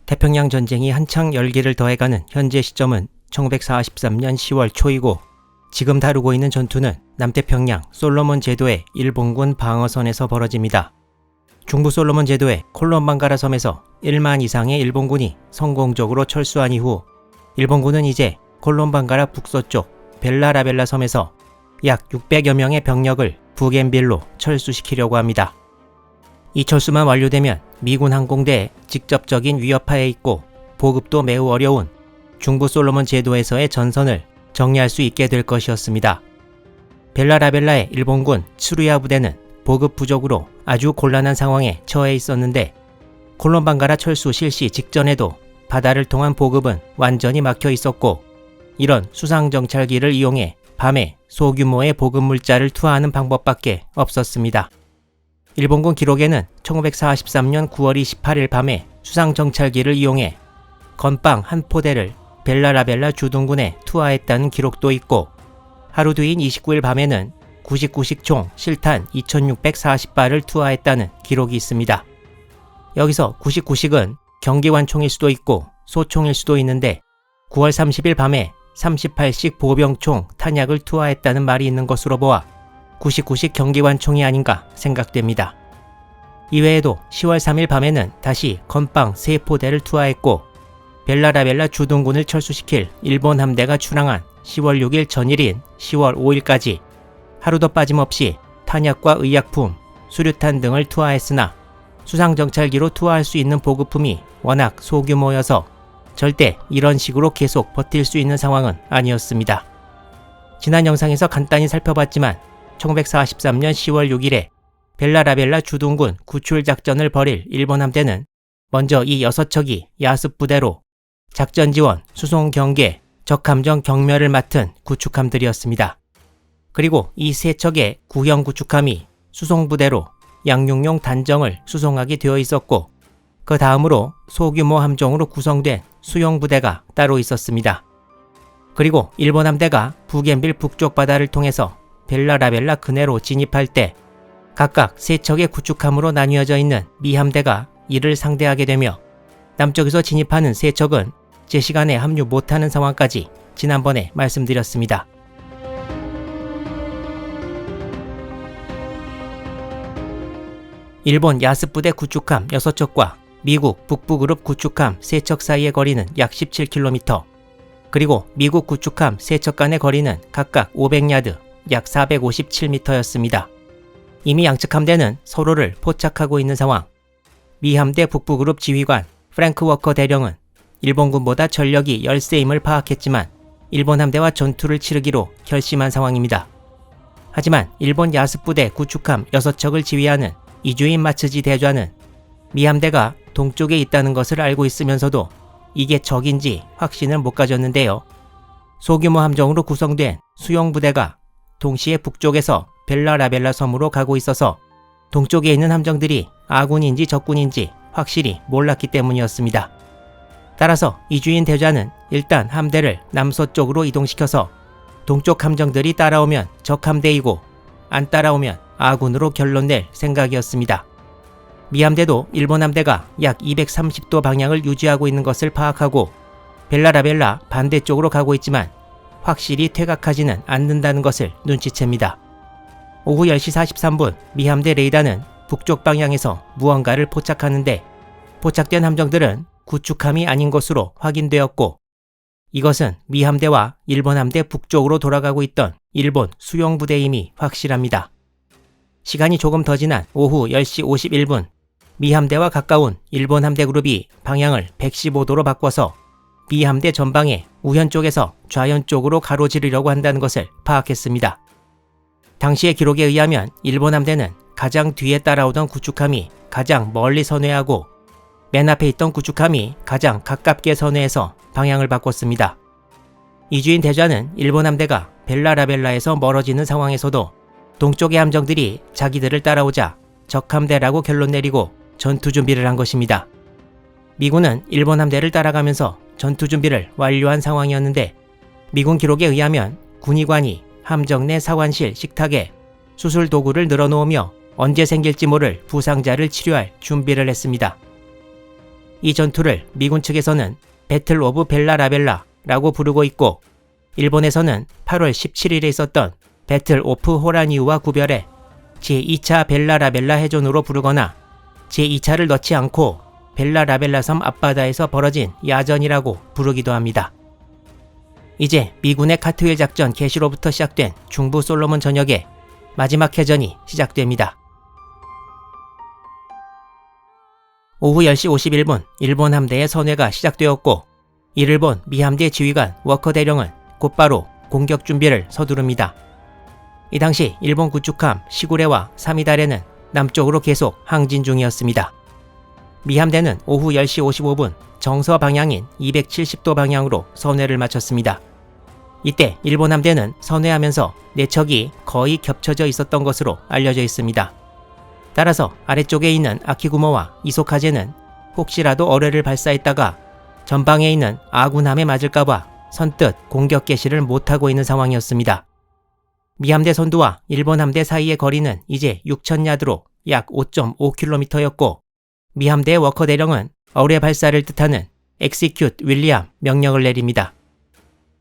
태평양 전쟁이 한창 열기를 더해가는 현재 시점은 1943년 10월 초이고 지금 다루고 있는 전투는 남태평양 솔로몬 제도의 일본군 방어선에서 벌어집니다. 중부 솔로몬 제도의 콜롬반가라 섬에서 1만 이상의 일본군이 성공적으로 철수한 이후 일본군은 이제 콜롬반가라 북서쪽 벨라라벨라 섬에서 약 600여 명의 병력을 부겐빌로 철수시키려고 합니다. 이 철수만 완료되면 미군 항공대에 직접적인 위협하에 있고 보급도 매우 어려운 중부 솔로몬 제도에서의 전선을 정리할 수 있게 될 것이었습니다. 벨라라벨라의 일본군 츠루야 부대는 보급 부족으로 아주 곤란한 상황에 처해 있었는데 콜롬반가라 철수 실시 직전에도 바다를 통한 보급은 완전히 막혀 있었고 이런 수상정찰기를 이용해 밤에 소규모의 보급 물자를 투하하는 방법밖에 없었습니다. 일본군 기록에는 1943년 9월 28일 밤에 수상정찰기를 이용해 건빵 한 포대를 벨라라벨라 주둔군에 투하했다는 기록도 있고 하루 뒤인 29일 밤에는 99식 총 실탄 2640발을 투하했다는 기록이 있습니다. 여기서 99식은 경기관총일 수도 있고 소총일 수도 있는데 9월 30일 밤에 38식 보병총 탄약을 투하했다는 말이 있는 것으로 보아 99식 경기관총이 아닌가 생각됩니다. 이외에도 10월 3일 밤에는 다시 건빵 3포대를 투하했고 벨라라벨라 주둔군을 철수시킬 일본 함대가 출항한 10월 6일 전일인 10월 5일까지 하루도 빠짐없이 탄약과 의약품, 수류탄 등을 투하했으나 수상정찰기로 투하할 수 있는 보급품이 워낙 소규모여서 절대 이런 식으로 계속 버틸 수 있는 상황은 아니었습니다. 지난 영상에서 간단히 살펴봤지만 1943년 10월 6일에 벨라라벨라 주둔군 구출 작전을 벌일 일본 함대는 먼저 이 6척이 야습 부대로 작전 지원, 수송 경계, 적함정 경멸을 맡은 구축함들이었습니다. 그리고 이 3척의 구형 구축함이 수송부대로 양육용 단정을 수송하게 되어 있었고 그 다음으로 소규모 함정으로 구성된 수용부대가 따로 있었습니다. 그리고 일본 함대가 부겐빌 북쪽 바다를 통해서 벨라라벨라 근해로 진입할 때 각각 3척의 구축함으로 나뉘어져 있는 미 함대가 이를 상대하게 되며 남쪽에서 진입하는 3척은 제 시간에 합류 못하는 상황까지 지난번에 말씀드렸습니다. 일본 야습부대 구축함 6척과 미국 북부그룹 구축함 3척 사이의 거리는 약 17km, 그리고 미국 구축함 3척 간의 거리는 각각 500야드, 약 457m였습니다. 이미 양측 함대는 서로를 포착하고 있는 상황. 미 함대 북부그룹 지휘관 프랭크 워커 대령은 일본군보다 전력이 열세임을 파악했지만 일본 함대와 전투를 치르기로 결심한 상황입니다. 하지만 일본 야습부대 구축함 6척을 지휘하는 이주인 마츠지 대좌는 미 함대가 동쪽에 있다는 것을 알고 있으면서도 이게 적인지 확신을 못 가졌는데요. 소규모 함정으로 구성된 수용부대가 동시에 북쪽에서 벨라라벨라 섬으로 가고 있어서 동쪽에 있는 함정들이 아군인지 적군인지 확실히 몰랐기 때문이었습니다. 따라서 이주인 대좌는 일단 함대를 남서쪽으로 이동시켜서 동쪽 함정들이 따라오면 적함대이고 안 따라오면 아군으로 결론낼 생각이었습니다. 미 함대도 일본 함대가 약 230도 방향을 유지하고 있는 것을 파악하고 벨라라벨라 반대쪽으로 가고 있지만 확실히 퇴각하지는 않는다는 것을 눈치챕니다. 오후 10시 43분 미 함대 레이더는 북쪽 방향에서 무언가를 포착하는데 포착된 함정들은 구축함이 아닌 것으로 확인되었고 이것은 미 함대와 일본 함대 북쪽으로 돌아가고 있던 일본 수용부대임이 확실합니다. 시간이 조금 더 지난 오후 10시 51분 미 함대와 가까운 일본 함대 그룹이 방향을 115도로 바꿔서 미 함대 전방에 우현 쪽에서 좌현 쪽으로 가로지르려고 한다는 것을 파악했습니다. 당시의 기록에 의하면 일본 함대는 가장 뒤에 따라오던 구축함이 가장 멀리 선회하고 맨 앞에 있던 구축함이 가장 가깝게 선회해서 방향을 바꿨습니다. 이주인 대좌는 일본 함대가 벨라라벨라에서 멀어지는 상황에서도 동쪽의 함정들이 자기들을 따라오자 적함대라고 결론 내리고 전투 준비를 한 것입니다. 미군은 일본 함대를 따라가면서 전투 준비를 완료한 상황이었는데 미군 기록에 의하면 군의관이 함정 내 사관실 식탁에 수술 도구를 늘어놓으며 언제 생길지 모를 부상자를 치료할 준비를 했습니다. 이 전투를 미군 측에서는 배틀 오브 벨라라벨라라고 부르고 있고, 일본에서는 8월 17일에 있었던 배틀 오프 호라니우와 구별해 제2차 벨라라벨라 해전으로 부르거나 제2차를 넣지 않고 벨라라벨라 섬 앞바다에서 벌어진 야전이라고 부르기도 합니다. 이제 미군의 카트윌 작전 개시로부터 시작된 중부 솔로몬 전역의 마지막 해전이 시작됩니다. 오후 10시 51분 일본 함대의 선회가 시작되었고, 이를 본 미 함대 지휘관 워커 대령은 곧바로 공격 준비를 서두릅니다. 이 당시 일본 구축함 시구레와 사미다레는 남쪽으로 계속 항진 중이었습니다. 미 함대는 오후 10시 55분 정서 방향인 270도 방향으로 선회를 마쳤습니다. 이때 일본 함대는 선회하면서 내척이 거의 겹쳐져 있었던 것으로 알려져 있습니다. 따라서 아래쪽에 있는 아키구모와 이소카제는 혹시라도 어뢰를 발사했다가 전방에 있는 아군함에 맞을까봐 선뜻 공격 개시를 못하고 있는 상황이었습니다. 미 함대 선두와 일본 함대 사이의 거리는 이제 6,000야드로 약 5.5km였고, 미 함대의 워커 대령은 어뢰 발사를 뜻하는 Execute William 명령을 내립니다.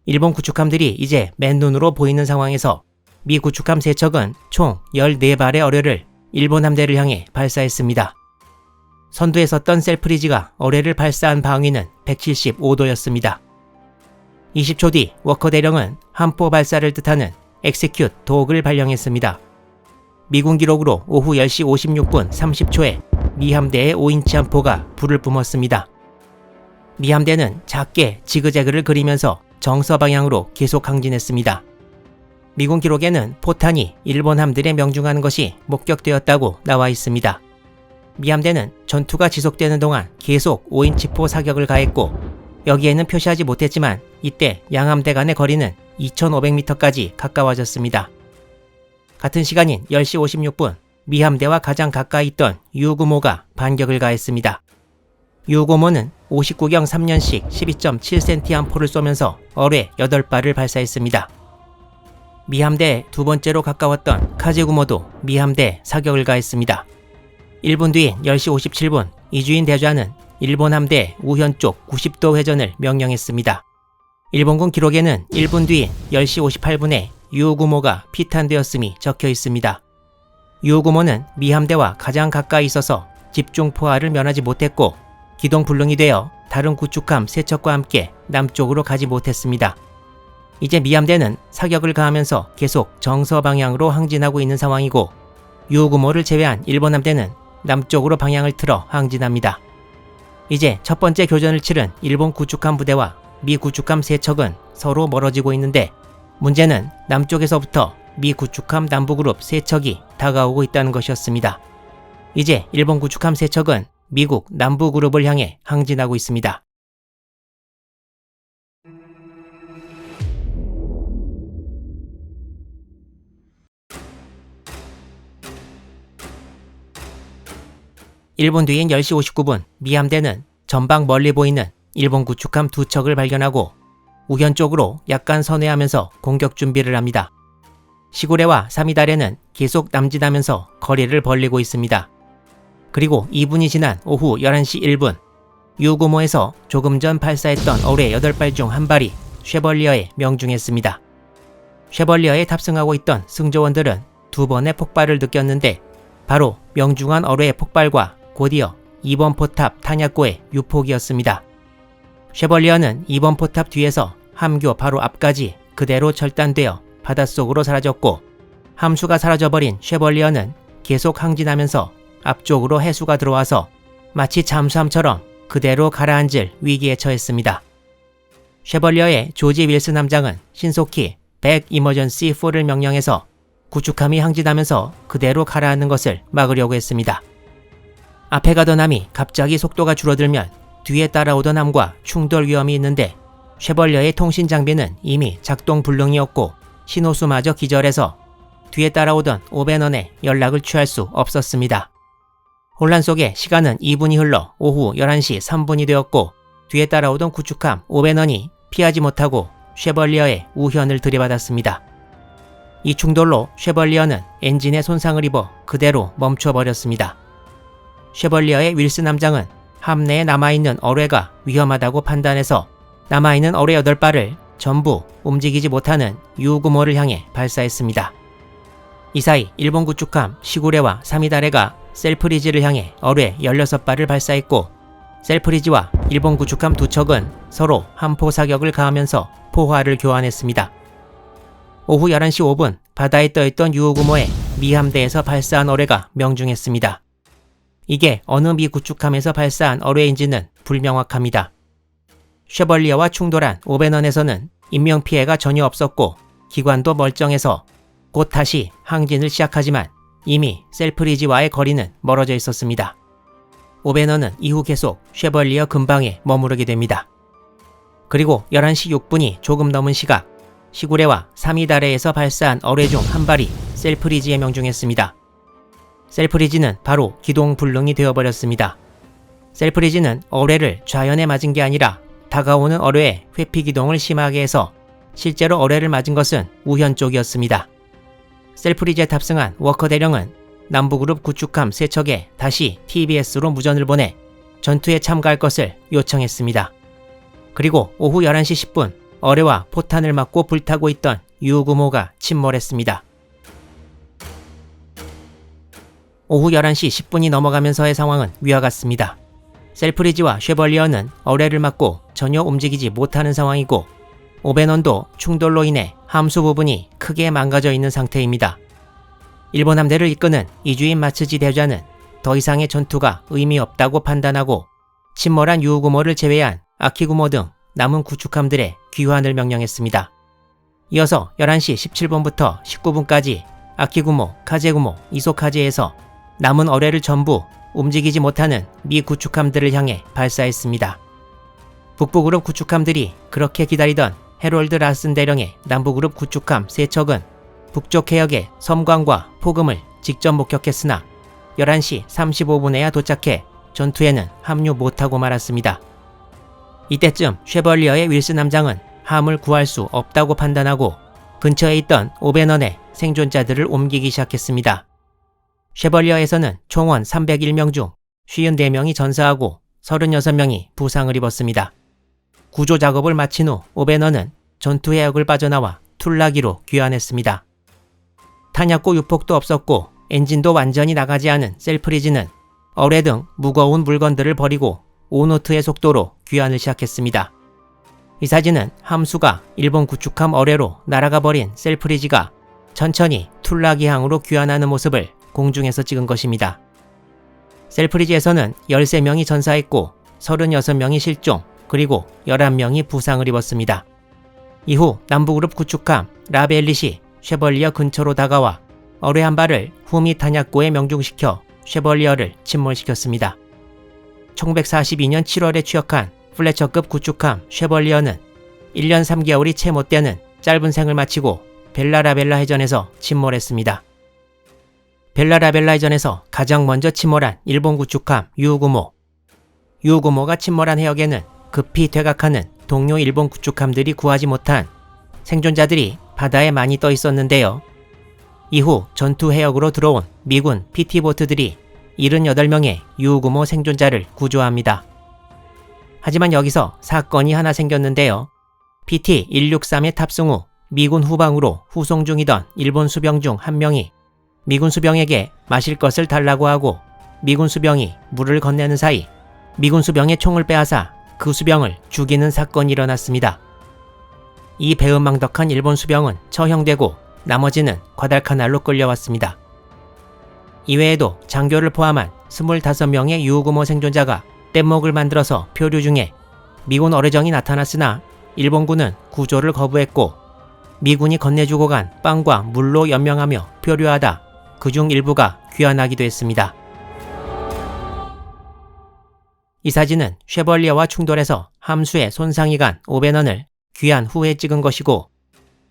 일본 구축함들이 이제 맨눈으로 보이는 상황에서 미 구축함 3척은 총 14발의 어뢰를 일본 함대를 향해 발사했습니다. 선두에 섰던 셀프리지가 어뢰를 발사한 방위는 175도였습니다. 20초 뒤 워커 대령은 함포 발사를 뜻하는 Execute Dog을 발령했습니다. 미군 기록으로 오후 10시 56분 30초에 미 함대의 5인치 함포가 불을 뿜었습니다. 미 함대는 작게 지그재그를 그리면서 정서 방향으로 계속 항진했습니다. 미군 기록에는 포탄이 일본 함들에 명중하는 것이 목격되었다고 나와 있습니다. 미 함대는 전투가 지속되는 동안 계속 5인치포 사격을 가했고, 여기에는 표시하지 못했지만 이때 양함대 간의 거리는 2,500m까지 가까워졌습니다. 같은 시간인 10시 56분 미 함대와 가장 가까이 있던 유구모가 반격을 가했습니다. 유구모는 59경 3년씩 12.7cm 함포를 쏘면서 어뢰 8발을 발사했습니다. 미 함대에 두 번째로 가까웠던 카제구모도 미 함대에 사격을 가했습니다. 1분 뒤인 10시 57분 이주인 대좌는 일본 함대 우현 쪽 90도 회전을 명령했습니다. 일본군 기록에는 1분 뒤인 10시 58분에 유구모가 피탄되었음이 적혀 있습니다. 유구모는 미 함대와 가장 가까이 있어서 집중 포화를 면하지 못했고, 기동 불능이 되어 다른 구축함 3척과 함께 남쪽으로 가지 못했습니다. 이제 미 함대는 사격을 가하면서 계속 정서 방향으로 항진하고 있는 상황이고, 유구모를 제외한 일본 함대는 남쪽으로 방향을 틀어 항진합니다. 이제 첫 번째 교전을 치른 일본 구축함 부대와 미 구축함 3척은 서로 멀어지고 있는데, 문제는 남쪽에서부터 미 구축함 남부그룹 3척이 다가오고 있다는 것이었습니다. 이제 일본 구축함 3척은 미국 남부그룹을 향해 항진하고 있습니다. (1분) 뒤인 10시 59분 미 함대는 전방 멀리 보이는 일본 구축함 2척을 발견하고 우현 쪽으로 약간 선회하면서 공격 준비를 합니다. 시구레와 사미다레는 계속 남진하면서 거리를 벌리고 있습니다. 그리고 2분이 지난 오후 11시 1분 유구모에서 조금 전 발사했던 어뢰 8발 중 한 발이 쉐벌리어에 명중했습니다. 쉐벌리어에 탑승하고 있던 승조원들은 2번의 폭발을 느꼈는데, 바로 명중한 어뢰의 폭발과 곧이어 2번 포탑 탄약고의 유폭이었습니다. 쉐벌리어는 2번 포탑 뒤에서 함교 바로 앞까지 그대로 절단되어 바닷속으로 사라졌고, 함수가 사라져버린 쉐벌리어는 계속 항진하면서 앞쪽으로 해수가 들어와서 마치 잠수함처럼 그대로 가라앉을 위기에 처했습니다. 쉐벌리어의 조지 윌슨 함장은 신속히 백 이머전시 4를 명령해서 구축함이 항진하면서 그대로 가라앉는 것을 막으려고 했습니다. 앞에 가던 함이 갑자기 속도가 줄어들면 뒤에 따라오던 함과 충돌 위험이 있는데, 쉐벌리어의 통신 장비는 이미 작동 불능이었고 신호수마저 기절해서 뒤에 따라오던 오베넌에 연락을 취할 수 없었습니다. 혼란 속에 시간은 2분이 흘러 오후 11시 3분이 되었고, 뒤에 따라오던 구축함 오베넌이 피하지 못하고 쉐벌리어의 우현을 들이받았습니다. 이 충돌로 쉐벌리어는 엔진에 손상을 입어 그대로 멈춰버렸습니다. 쉐벌리어의 윌슨 함장은 함 내에 남아있는 어뢰가 위험하다고 판단해서 남아있는 어뢰 8발을 전부 움직이지 못하는 유구모를 향해 발사했습니다. 이 사이 일본 구축함 시구레와 사미다레가 셀프리지를 향해 어뢰 16발을 발사했고, 셀프리지와 일본 구축함 두 척은 서로 함포 사격을 가하면서 포화를 교환했습니다. 오후 11시 5분 바다에 떠있던 유구모의 미 함대에서 발사한 어뢰가 명중했습니다. 이게 어느 미 구축함에서 발사한 어뢰인지는 불명확합니다. 쉐벌리어와 충돌한 오베넌에서는 인명피해가 전혀 없었고 기관도 멀쩡해서 곧 다시 항진을 시작하지만 이미 셀프리지와의 거리는 멀어져 있었습니다. 오베넌은 이후 계속 쉐벌리어 근방에 머무르게 됩니다. 그리고 11시 6분이 조금 넘은 시각, 시구레와 사미다레에서 발사한 어뢰 중 한 발이 셀프리지에 명중했습니다. 셀프리지는 바로 기동불능이 되어버렸습니다. 셀프리지는 어뢰를 좌연에 맞은 게 아니라 다가오는 어뢰의 회피 기동을 심하게 해서 실제로 어뢰를 맞은 것은 우현 쪽이었습니다. 셀프리지에 탑승한 워커 대령은 남부그룹 구축함 3척에 다시 TBS로 무전을 보내 전투에 참가할 것을 요청했습니다. 그리고 오후 11시 10분 어뢰와 포탄을 맞고 불타고 있던 유구모가 침몰했습니다. 오후 11시 10분이 넘어가면서의 상황은 위와 같습니다. 셀프리지와 쉐벌리어는 어뢰를 맞고 전혀 움직이지 못하는 상황이고, 오베넌도 충돌로 인해 함수 부분이 크게 망가져 있는 상태입니다. 일본 함대를 이끄는 이주인 마츠지 대주자는 더 이상의 전투가 의미 없다고 판단하고 침몰한 유구모를 제외한 아키구모 등 남은 구축함들의 귀환을 명령했습니다. 이어서 11시 17분부터 19분까지 아키구모, 카제구모, 이소카제에서 남은 어뢰를 전부 움직이지 못하는 미 구축함들을 향해 발사했습니다. 북부그룹 구축함들이 그렇게 기다리던 해롤드 라슨 대령의 남부그룹 구축함 3척은 북쪽 해역의 섬광과 폭음을 직접 목격했으나 11시 35분에야 도착해 전투에는 합류 못하고 말았습니다. 이때쯤 쉐벌리어의 윌슨 함장은 함을 구할 수 없다고 판단하고 근처에 있던 오베넌의 생존자들을 옮기기 시작했습니다. 쉐벌리어에서는 총원 301명 중 54명이 전사하고 36명이 부상을 입었습니다. 구조 작업을 마친 후 오베넌은 전투 해역을 빠져나와 툴라기로 귀환했습니다. 탄약고 유폭도 없었고 엔진도 완전히 나가지 않은 셀프리지는 어뢰 등 무거운 물건들을 버리고 오노트의 속도로 귀환을 시작했습니다. 이 사진은 함수가 일본 구축함 어뢰로 날아가 버린 셀프리지가 천천히 툴라기항으로 귀환하는 모습을 공중에서 찍은 것입니다. 셀프리지에서는 13명이 전사했고 36명이 실종, 그리고 11명이 부상을 입었습니다. 이후 남부그룹 구축함 라벨릿이 쉐벌리어 근처로 다가와 어뢰 한 발을 후미 탄약고에 명중시켜 쉐벌리어를 침몰시켰습니다. 1942년 7월에 취역한 플래처급 구축함 쉐벌리어는 1년 3개월이 채 못 되는 짧은 생을 마치고 벨라라벨라 해전에서 침몰했습니다. 벨라라벨라 해전에서 가장 먼저 침몰한 일본 구축함 유구모. 유구모가 침몰한 해역에는 급히 퇴각하는 동료 일본 구축함들이 구하지 못한 생존자들이 바다에 많이 떠 있었는데요. 이후 전투 해역으로 들어온 미군 PT보트들이 78명의 유구모 생존자를 구조합니다. 하지만 여기서 사건이 하나 생겼는데요. PT-163에 탑승 후 미군 후방으로 후송 중이던 일본 수병 중 한 명이 미군 수병에게 마실 것을 달라고 하고 미군 수병이 물을 건네는 사이 미군 수병의 총을 빼앗아 그 수병을 죽이는 사건이 일어났습니다. 이 배은망덕한 일본 수병은 처형되고 나머지는 과달카날로 끌려왔습니다. 이외에도 장교를 포함한 25명의 유구모 생존자가 뗏목을 만들어서 표류 중에 미군 어뢰정이 나타났으나 일본군은 구조를 거부했고 미군이 건네주고 간 빵과 물로 연명하며 표류하다 그중 일부가 귀환하기도 했습니다. 이 사진은 쉐벌리어와 충돌해서 함수에 손상이 간 오베넌을 귀환 후에 찍은 것이고,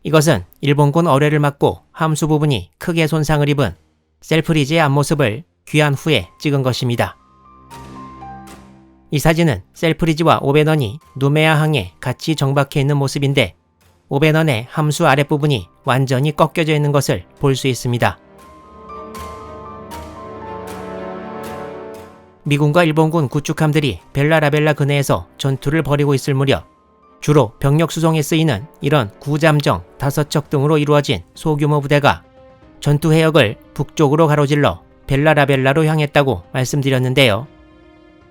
이것은 일본군 어뢰를 맞고 함수 부분이 크게 손상을 입은 셀프리지의 앞모습을 귀환 후에 찍은 것입니다. 이 사진은 셀프리지와 오베넌이 누메아항에 같이 정박해 있는 모습인데 오베넌의 함수 아랫부분이 완전히 꺾여져 있는 것을 볼 수 있습니다. 미군과 일본군 구축함들이 벨라라벨라 근해에서 전투를 벌이고 있을 무렵 주로 병력 수송에 쓰이는 이런 구잠정 5척 등으로 이루어진 소규모 부대가 전투 해역을 북쪽으로 가로질러 벨라라벨라로 향했다고 말씀드렸는데요.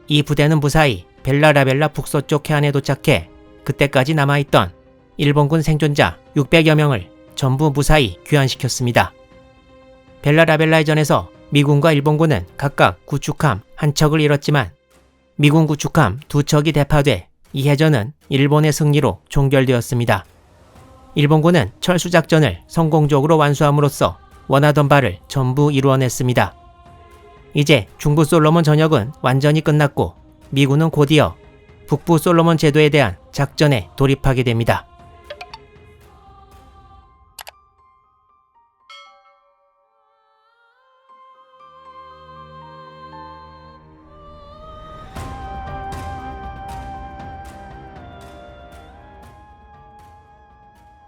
이 부대는 무사히 벨라라벨라 북서쪽 해안에 도착해 그때까지 남아있던 일본군 생존자 600여 명을 전부 무사히 귀환시켰습니다. 벨라라벨라 해전에서 미군과 일본군은 각각 구축함 1척을 잃었지만 미군 구축함 2척이 대파돼 이 해전은 일본의 승리로 종결되었습니다. 일본군은 철수작전을 성공적으로 완수함으로써 원하던 바를 전부 이루어냈습니다. 이제 중부 솔로몬 전역은 완전히 끝났고 미군은 곧이어 북부 솔로몬 제도에 대한 작전에 돌입하게 됩니다.